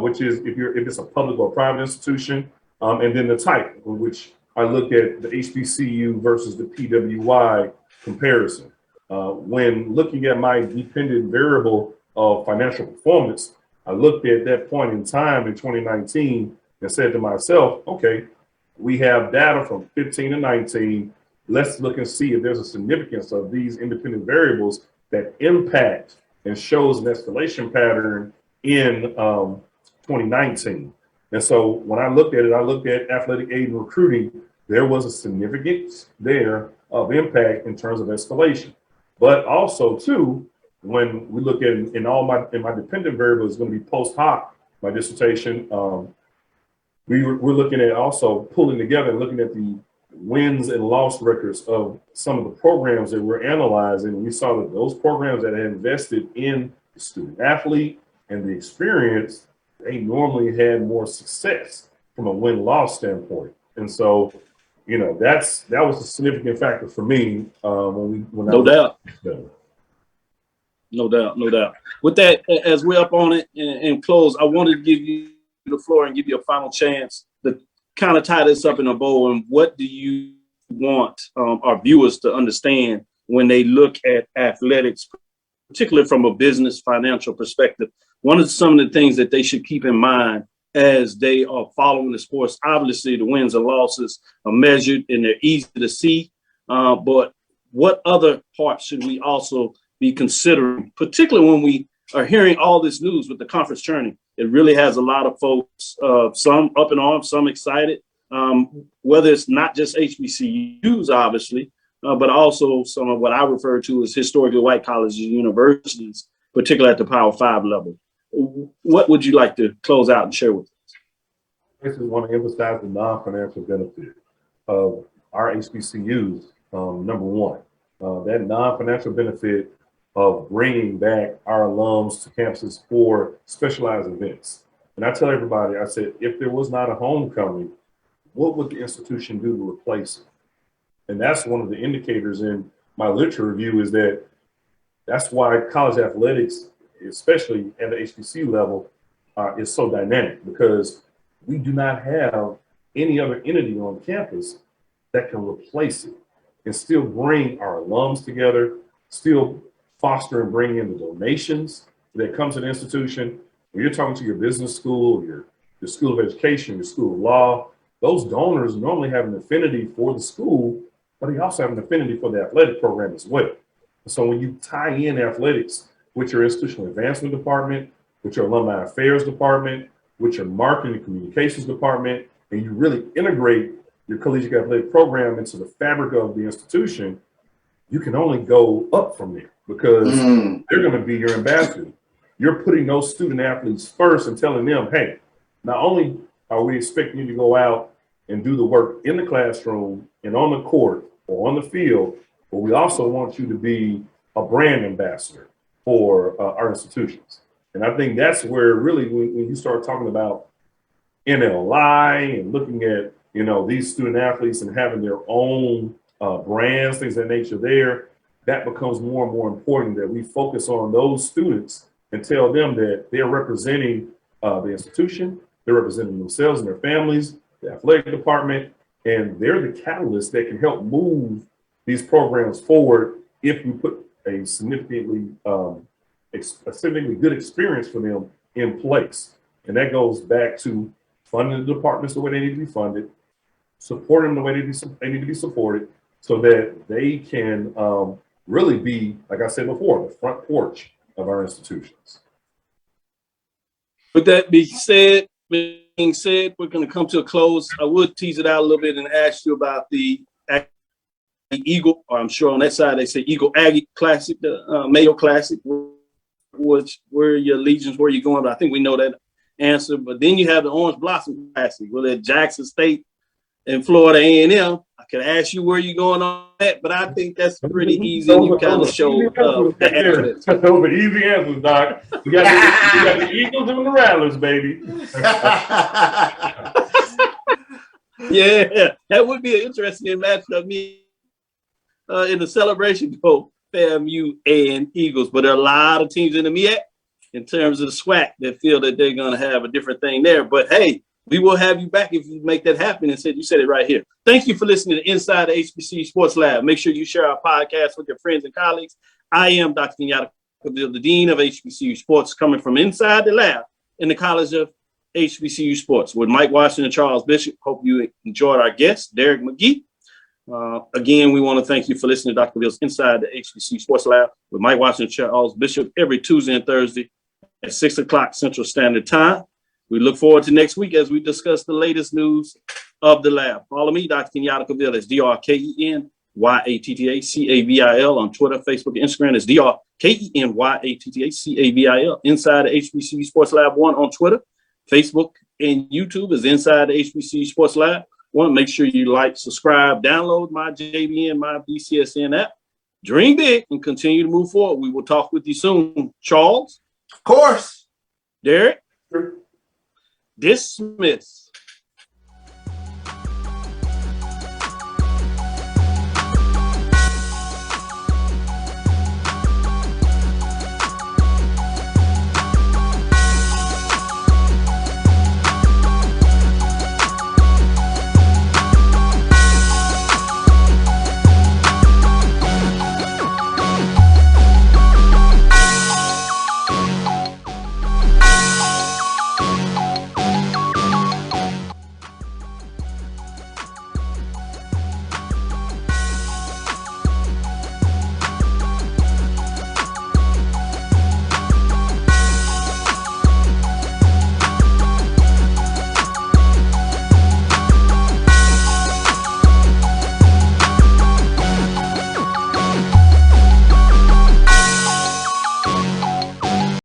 which is if it's a public or private institution, and then the type, which I look at the HBCU versus the PWI comparison. When looking at my dependent variable of financial performance, I looked at that point in time in 2019 and said to myself, okay, we have data from 15 to 19. Let's look and see if there's a significance of these independent variables that impact and shows an escalation pattern in 2019. And so when I looked at it, I looked at athletic aid and recruiting. There was a significance there of impact in terms of escalation. But also, too, when we look at in my dependent variable is going to be post hoc, my dissertation, we're looking at also pulling together and looking at the wins and loss records of some of the programs that we're analyzing. We saw that those programs that had invested in the student athlete and the experience, they normally had more success from a win-loss standpoint. And so, you know, that was a significant factor for me No doubt. With that, as we're up on it and close, I wanted to give you the floor and give you a final chance to kind of tie this up in a bow, and what do you want our viewers to understand when they look at athletics, particularly from a business financial perspective? One of some of the things that they should keep in mind as they are following the sports. Obviously, the wins and losses are measured and they're easy to see. But what other parts should we also be considering, particularly when we are hearing all this news with the conference churning? It really has a lot of folks, some up in arms, some excited, whether it's not just HBCUs, obviously, but also some of what I refer to as historically white colleges and universities, particularly at the Power 5 level. What would you like to close out and share with us? I just want to emphasize the non-financial benefit of our HBCUs. Number one, that non-financial benefit of bringing back our alums to campuses for specialized events. And I tell everybody, I said, if there was not a homecoming, what would the institution do to replace it? And that's one of the indicators in my literature review, is that that's why college athletics, especially at the HBCU level, is so dynamic, because we do not have any other entity on campus that can replace it and still bring our alums together, still foster and bring in the donations that come to the institution. When you're talking to your business school, your school of education, your school of law, those donors normally have an affinity for the school, but they also have an affinity for the athletic program as well. So when you tie in athletics with your institutional advancement department, with your alumni affairs department, with your marketing and communications department, and you really integrate your collegiate athletic program into the fabric of the institution, you can only go up from there, because they're going to be your ambassador. You're putting those student athletes first and telling them, hey, not only are we expecting you to go out and do the work in the classroom and on the court or on the field, but we also want you to be a brand ambassador for our institutions. And I think that's where really, when you start talking about NLI and looking at, these student athletes and having their own brands, things of that nature there, that becomes more and more important, that we focus on those students and tell them that they're representing the institution, they're representing themselves and their families, the athletic department, and they're the catalyst that can help move these programs forward if we put a significantly good experience for them in place. And that goes back to funding the departments the way they need to be funded, supporting them the way they need to be supported, so that they can really be, like I said before, the front porch of our institutions. With that being said, we're going to come to a close. I would tease it out a little bit and ask you about the Eagle, or I'm sure on that side they say Eagle Aggie Classic, the Mayo Classic, where your allegiance, where you're going, but I think we know that answer. But then you have the Orange Blossom Classic, well, at Jackson State and Florida A&M. I could ask you where you're going on that, but I think that's pretty easy. And you kind of show the answer. Those are easy answers, Doc. We got the Eagles and the Rattlers, baby. Yeah, that would be an interesting matchup. In the celebration, go FAMU and Eagles, but there are a lot of teams in the MEAC in terms of the SWAC that feel that they're going to have a different thing there. But hey, we will have you back if you make that happen. And you said it right here. Thank you for listening to Inside the HBCU Sports Lab. Make sure you share our podcast with your friends and colleagues. I am Dr. Kenyatta Cavil, the Dean of HBCU Sports, coming from inside the lab in the College of HBCU Sports with Mike Washington and Charles Bishop. Hope you enjoyed our guest, Derrick Magee. Again, we want to thank you for listening to Dr. Cavil's Inside the HBCU Sports Lab with Mike Washington and Charles Bishop every Tuesday and Thursday at 6 o'clock Central Standard Time. We look forward to next week as we discuss the latest news of the lab. Follow me, Dr. Kenyatta Cavil, that's DrKenyatta Cavil on Twitter, Facebook, and Instagram. It's DrKenyatta Cavil. Inside the HBCU Sports Lab 1 on Twitter, Facebook, and YouTube is Inside the HBCU Sports Lab. Want to make sure you like, subscribe, download my JBN, my BCSN app. Dream big and continue to move forward. We will talk with you soon. Charles? Of course. Derrick? Dismiss.